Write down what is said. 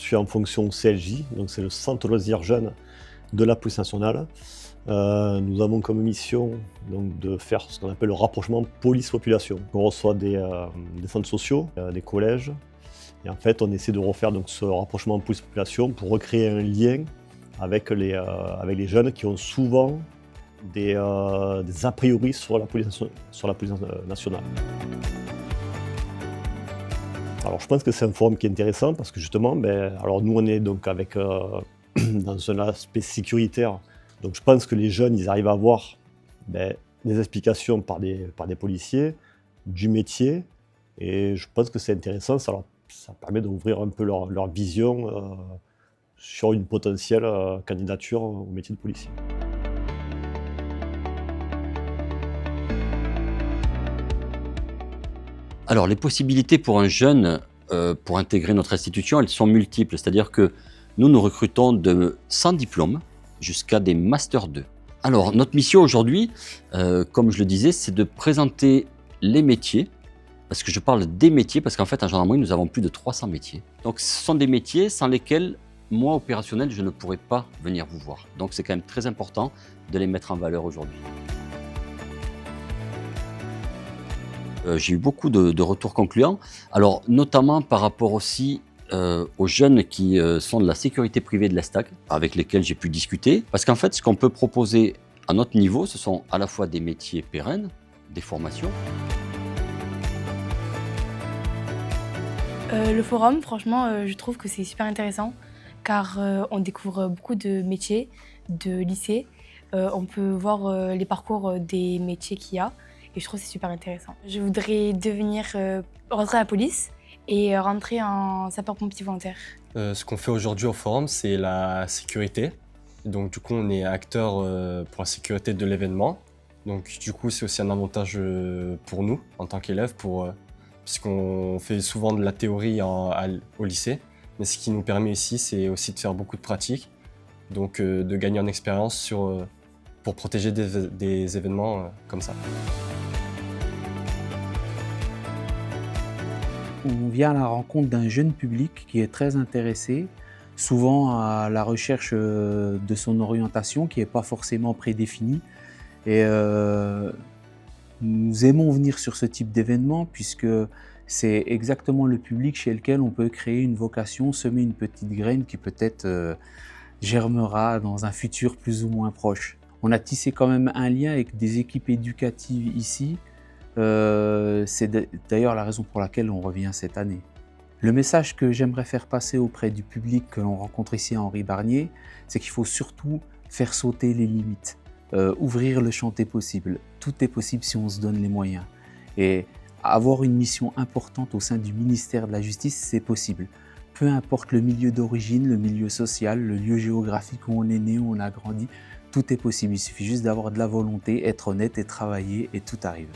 suis en fonction CLJ, donc c'est le Centre loisirs jeunes de la police nationale. Nous avons comme mission donc, de faire ce qu'on appelle le rapprochement police-population. On reçoit des centres sociaux, des collèges, et en fait on essaie de refaire donc, ce rapprochement police-population pour recréer un lien avec les jeunes qui ont souvent des a priori sur la police nationale. Alors je pense que c'est un forum qui est intéressant parce que justement, alors nous on est donc avec dans un aspect sécuritaire, donc je pense que les jeunes ils arrivent à avoir des explications par des policiers du métier et je pense que c'est intéressant, ça permet d'ouvrir un peu leur vision sur une potentielle candidature au métier de policier. Alors, les possibilités pour un jeune pour intégrer notre institution, elles sont multiples. C'est-à-dire que nous recrutons de 100 diplômes jusqu'à des Master 2. Alors, notre mission aujourd'hui, comme je le disais, c'est de présenter les métiers. Parce que je parle des métiers, parce qu'en fait, en gendarmerie, nous avons plus de 300 métiers. Donc, ce sont des métiers sans lesquels, moi, opérationnel, je ne pourrais pas venir vous voir. Donc, c'est quand même très important de les mettre en valeur aujourd'hui. J'ai eu beaucoup de retours concluants, alors notamment par rapport aussi aux jeunes qui sont de la sécurité privée de l'Estac, avec lesquels j'ai pu discuter. Parce qu'en fait, ce qu'on peut proposer à notre niveau, ce sont à la fois des métiers pérennes, des formations. Le forum, franchement, je trouve que c'est super intéressant car on découvre beaucoup de métiers, de lycées. On peut voir les parcours des métiers qu'il y a. Et je trouve que c'est super intéressant. Je voudrais rentrer à la police et rentrer en sapeur-pompier volontaire. Ce qu'on fait aujourd'hui au forum, c'est la sécurité. Donc du coup, on est acteur pour la sécurité de l'événement. Donc du coup, c'est aussi un avantage pour nous en tant qu'élèves, puisqu'on fait souvent de la théorie au lycée. Mais ce qui nous permet ici, c'est aussi de faire beaucoup de pratiques, donc de gagner en expérience pour protéger des événements comme ça. On vient à la rencontre d'un jeune public qui est très intéressé, souvent à la recherche de son orientation qui n'est pas forcément prédéfinie. Et nous aimons venir sur ce type d'événement puisque c'est exactement le public chez lequel on peut créer une vocation, semer une petite graine qui peut-être germera dans un futur plus ou moins proche. On a tissé quand même un lien avec des équipes éducatives ici. C'est d'ailleurs la raison pour laquelle on revient cette année. Le message que j'aimerais faire passer auprès du public que l'on rencontre ici à Henri Barnier, c'est qu'il faut surtout faire sauter les limites, ouvrir le champ des possibles. Tout est possible si on se donne les moyens. Et avoir une mission importante au sein du ministère de la Justice, c'est possible. Peu importe le milieu d'origine, le milieu social, le lieu géographique où on est né, où on a grandi, tout est possible. Il suffit juste d'avoir de la volonté, être honnête et travailler et tout arrive.